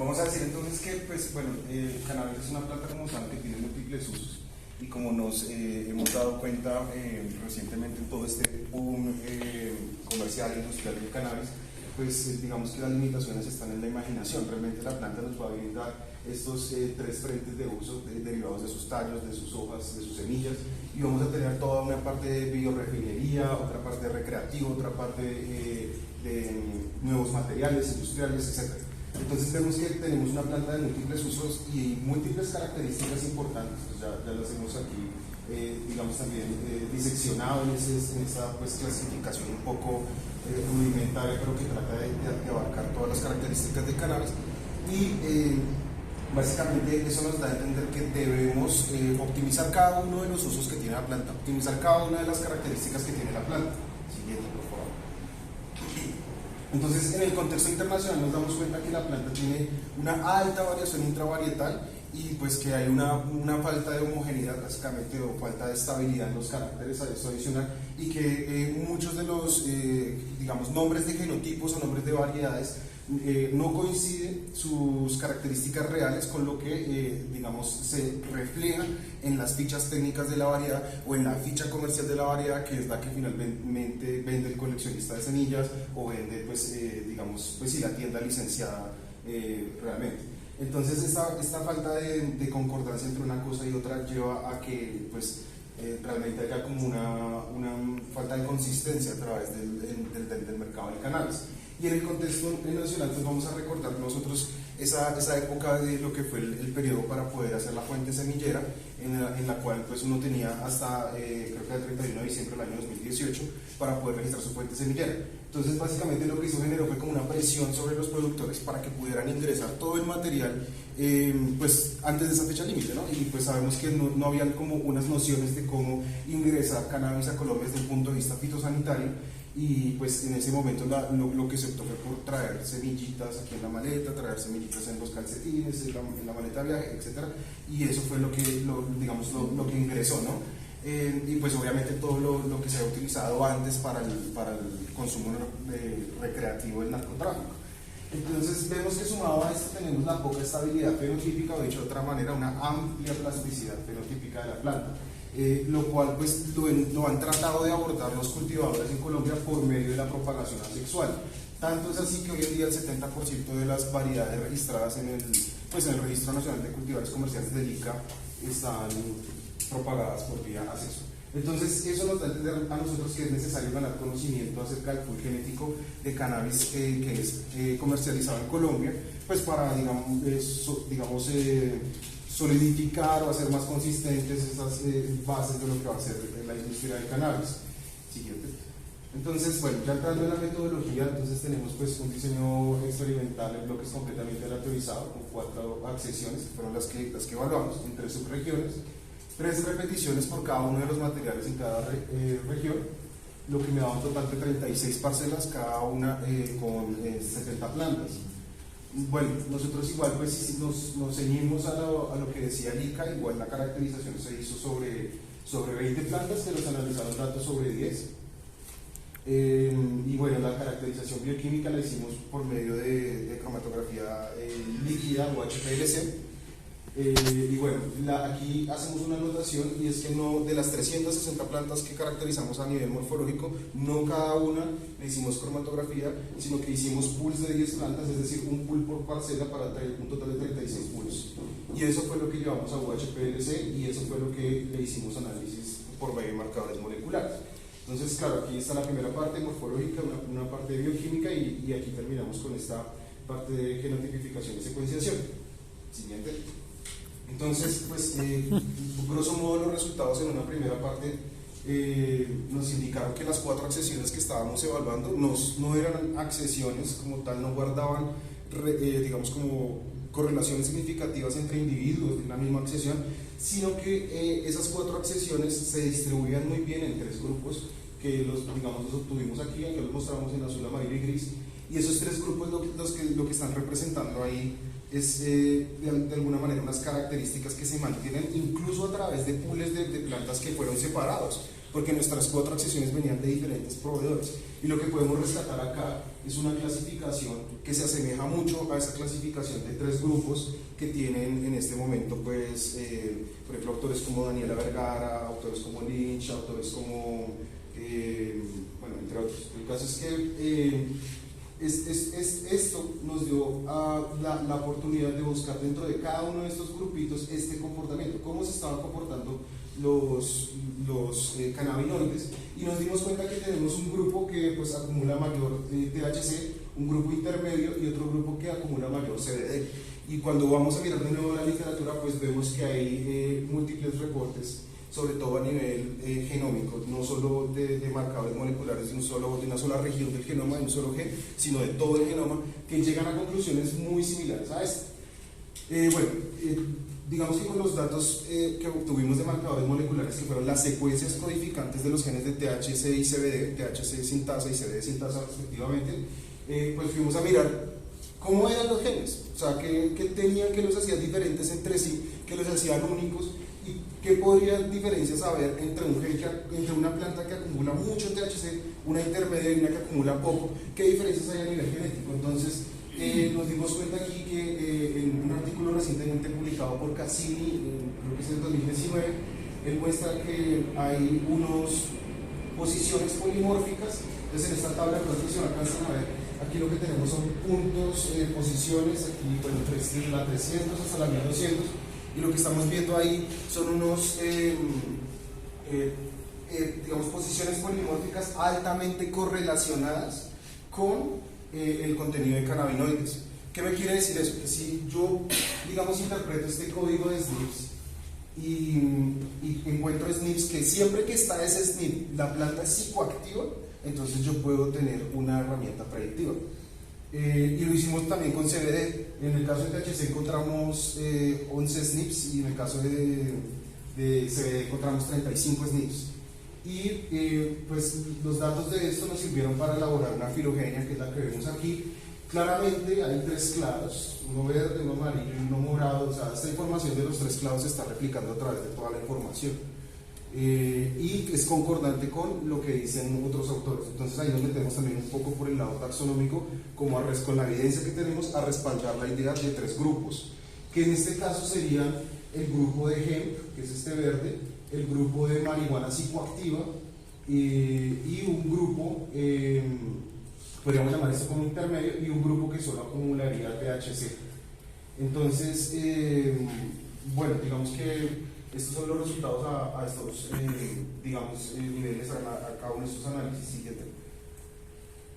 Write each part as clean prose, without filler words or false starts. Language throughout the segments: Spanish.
Vamos a decir entonces que, pues, bueno, cannabis es una planta como tal que tiene múltiples usos y como nos hemos dado cuenta recientemente en todo este boom comercial industrial del cannabis, pues digamos que las limitaciones están en la imaginación. Realmente la planta nos va a brindar estos tres frentes de uso derivados de sus tallos, de sus hojas, de sus semillas, y vamos a tener toda una parte de biorefinería, otra parte de recreativo, otra parte de nuevos materiales industriales, etc. Entonces vemos que tenemos una planta de múltiples usos y múltiples características importantes. Pues ya las hemos aquí, digamos, también diseccionado en esa pues, clasificación un poco rudimentaria, pero que trata de abarcar todas las características de cannabis. Y básicamente eso nos da a entender que debemos optimizar cada uno de los usos que tiene la planta, optimizar cada una de las características que tiene la planta. Siguiente, por favor. Entonces, en el contexto internacional nos damos cuenta que la planta tiene una alta variación intravarietal y pues que hay una falta de homogeneidad, básicamente, o falta de estabilidad en los caracteres a esto adicional, y que muchos de los, digamos, nombres de genotipos o nombres de variedades no coinciden sus características reales con lo que, digamos, se refleja en las fichas técnicas de la variedad o en la ficha comercial de la variedad, que es la que finalmente vende el coleccionista de semillas o vende, pues, digamos, pues, si la tienda licenciada realmente. Entonces, esta falta de concordancia entre una cosa y otra lleva a que, pues, realmente haya como una falta de consistencia a través del mercado del cannabis. Y en el contexto nacional, pues vamos a recordar nosotros esa época de lo que fue el periodo para poder hacer la fuente semillera, en la cual pues uno tenía hasta, creo que el 31 de diciembre del año 2018, para poder registrar su fuente semillera. Entonces, básicamente lo que hizo generó fue como una presión sobre los productores para que pudieran ingresar todo el material pues antes de esa fecha límite, ¿no? Y pues sabemos que no habían como unas nociones de cómo ingresar cannabis a Colombia desde un punto de vista fitosanitario. Y pues en ese momento lo que se optó fue por traer semillitas aquí en la maleta, traer semillitas en los calcetines, en la maleta de viaje, etc. Y eso fue lo que ingresó, ¿no? Y pues obviamente todo lo que se había utilizado antes para el consumo recreativo del narcotráfico. Entonces vemos que sumado a esto tenemos la poca estabilidad fenotípica, o dicho de otra manera, una amplia plasticidad fenotípica de la planta. Lo cual pues lo han tratado de abordar los cultivadores en Colombia por medio de la propagación asexual. Tanto es así que hoy en día el 70% de las variedades registradas en el Registro Nacional de Cultivares Comerciales del ICA están propagadas por vía asexual. Entonces eso nos da a entender a nosotros que es necesario ganar conocimiento acerca del pool genético de cannabis que es comercializado en Colombia, pues para digamos solidificar o hacer más consistentes esas bases de lo que va a ser la industria del cannabis. Siguiente. Entonces, bueno, ya entrando en la metodología, entonces tenemos pues un diseño experimental en bloques completamente aleatorizado con 4 accesiones, que fueron las que evaluamos en 3 subregiones, 3 repeticiones por cada uno de los materiales en cada región, lo que me da un total de 36 parcelas, cada una con 70 plantas. Bueno, nosotros igual pues nos ceñimos a lo que decía el ICA. Igual la caracterización se hizo sobre 20 plantas, que los analizaron datos sobre 10. Y bueno, la caracterización bioquímica la hicimos por medio de cromatografía líquida o HPLC. Y bueno, aquí hacemos una anotación, y es que no, de las 360 plantas que caracterizamos a nivel morfológico, no cada una le hicimos cromatografía, sino que hicimos pools de 10 plantas, es decir, un pool por parcela para un total de 36 pools. Y eso fue lo que llevamos a UHPLC, y eso fue lo que le hicimos análisis por medio de marcadores moleculares. Entonces, claro, aquí está la primera parte morfológica, una parte de bioquímica, y aquí terminamos con esta parte de genotipificación y secuenciación. Siguiente. Entonces, pues, grosso modo, los resultados en una primera parte nos indicaron que las 4 accesiones que estábamos evaluando no eran accesiones como tal, no guardaban, digamos, como correlaciones significativas entre individuos de la misma accesión, sino que esas 4 accesiones se distribuían muy bien en 3 grupos, que los obtuvimos aquí, que los mostramos en azul, amarillo y gris, y esos 3 grupos lo que están representando ahí es de alguna manera unas características que se mantienen incluso a través de pools de plantas que fueron separados, porque nuestras 4 accesiones venían de diferentes proveedores. Y lo que podemos rescatar acá es una clasificación que se asemeja mucho a esa clasificación de 3 grupos que tienen en este momento, pues, por ejemplo, autores como Daniela Vergara, autores como Lynch, autores como, bueno, entre otros. El caso es que esto nos dio la oportunidad de buscar dentro de cada uno de estos grupitos este comportamiento, cómo se estaban comportando los cannabinoides, y nos dimos cuenta que tenemos un grupo que pues acumula mayor THC, un grupo intermedio y otro grupo que acumula mayor CBD. Y cuando vamos a mirar de nuevo la literatura, pues vemos que hay múltiples reportes, sobre todo a nivel genómico, no solo de marcadores moleculares de una sola región del genoma, de un solo gen, sino de todo el genoma, que llegan a conclusiones muy similares a esta. Digamos que con los datos que obtuvimos de marcadores moleculares, que fueron las secuencias codificantes de los genes de THC y CBD, THC sintasa y CBD sintasa respectivamente, pues fuimos a mirar cómo eran los genes, o sea, qué tenían que los hacía diferentes entre sí, que los hacían únicos, y qué podrían diferencias haber entre entre una planta que acumula mucho THC, una intermedia y una que acumula poco, qué diferencias hay a nivel genético. Entonces, nos dimos cuenta aquí que en un artículo recientemente publicado por Cassini, creo que es el 2019, él muestra que hay unas posiciones polimórficas. Entonces, en esta tabla, por ejemplo, si alcanzan a ver, aquí lo que tenemos son puntos, posiciones, aquí, bueno, desde la 300 hasta la 1200, y lo que estamos viendo ahí son unos, digamos, posiciones polimórficas altamente correlacionadas con el contenido de cannabinoides. ¿Qué me quiere decir eso? Que si yo, digamos, interpreto este código de SNPs y encuentro SNPs que siempre que está ese SNP la planta es psicoactiva, entonces yo puedo tener una herramienta predictiva. Y lo hicimos también con CBD. En el caso de THC encontramos 11 SNPs y en el caso de CBD encontramos 35 SNPs. Y pues los datos de esto nos sirvieron para elaborar una filogenia, que es la que vemos aquí. Claramente hay 3 clados, uno verde, uno amarillo y uno morado. O sea, esta información de los 3 clados se está replicando a través de toda la información. Y es concordante con lo que dicen otros autores. Entonces ahí nos metemos también un poco por el lado taxonómico, como con la evidencia que tenemos, a respaldar la idea de 3 grupos, que en este caso serían el grupo de hemp, que es este verde, el grupo de marihuana psicoactiva y un grupo, podríamos llamar esto como intermedio, y un grupo que solo acumularía THC. Entonces, bueno, digamos que estos son los resultados a estos, digamos, niveles, a cada uno de estos análisis siguientes.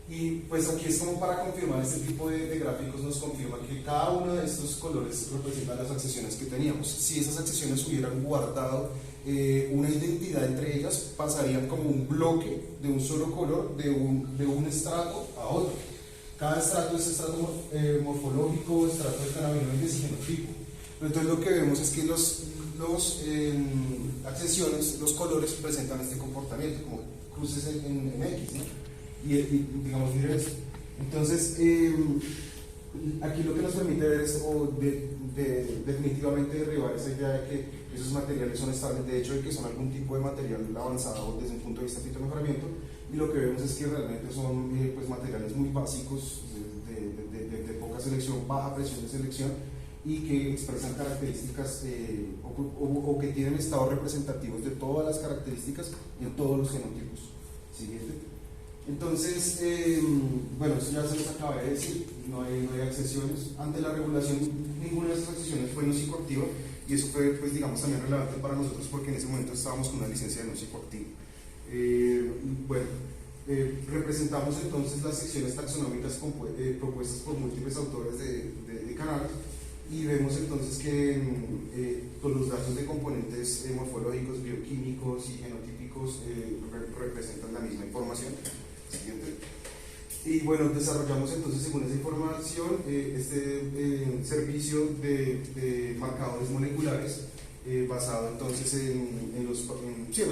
Y pues aquí es como para confirmar este tipo de gráficos, nos confirma que cada uno de estos colores representa las accesiones que teníamos. Si esas accesiones hubieran guardado una identidad entre ellas, pasarían como un bloque de un solo color de un estrato a otro. Cada estrato es estrato morfológico, estrato de cannabinoides y genotipo. Entonces lo que vemos es que los accesiones, los colores presentan este comportamiento, como cruces en X, ¿no? Y digamos, miren esto. Entonces, aquí lo que nos permite ver es definitivamente derribar esa idea de que esos materiales son estables, de hecho, de que son algún tipo de material avanzado desde un punto de vista de fitomejoramiento, y lo que vemos es que realmente son pues, materiales muy básicos, de poca selección, baja presión de selección, y que expresan características o que tienen estados representativos de todas las características y en todos los genotipos. Siguiente. Entonces, bueno, eso ya se les acaba de decir, no hay accesiones. Ante la regulación, ninguna de esas accesiones fue no psicoactiva, y eso fue, pues, digamos, también relevante para nosotros porque en ese momento estábamos con una licencia de no psicoactivo. Bueno, representamos entonces las secciones taxonómicas propuestas por múltiples autores de cannabis, y vemos entonces que con los datos de componentes morfológicos, bioquímicos y genotípicos representan la misma información. Siguiente. Y bueno, desarrollamos entonces, según esa información, este servicio de marcadores moleculares basado entonces en los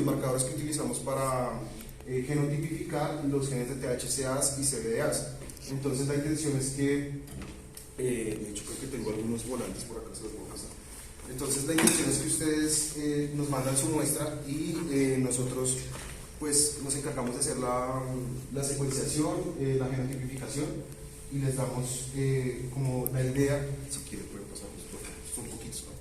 marcadores que utilizamos para genotipificar los genes de THCAs y CBDAs. Entonces la intención es que, de hecho creo que tengo algunos volantes por acá, se los voy a pasar. Entonces la intención es que ustedes nos mandan su muestra y nosotros pues nos encargamos de hacer la secuenciación, la genotipificación y les damos como la idea, si quieren pueden pasar son poquitos, ¿no?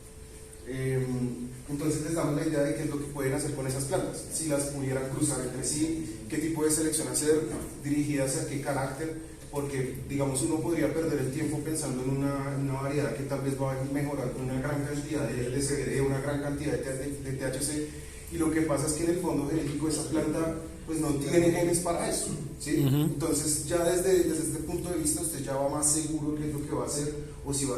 Entonces les damos la idea de qué es lo que pueden hacer con esas plantas, si las pudieran cruzar entre sí, qué tipo de selección hacer, dirigidas a qué carácter, porque digamos uno podría perder el tiempo pensando en una variedad que tal vez va a mejorar con una gran cantidad de CBD, una gran cantidad de THC, y lo que pasa es que en el fondo genético esa planta pues no tiene genes para eso, ¿sí? Entonces ya desde este punto de vista usted ya va más seguro qué es lo que va a hacer, o si va,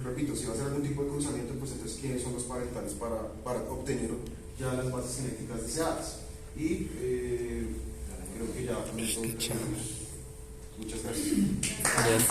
repito, si va a hacer algún tipo de cruzamiento, pues entonces quiénes son los parentales para obtener ya las bases genéticas deseadas. Y creo que ya con esto terminamos. Muchas gracias. Bien.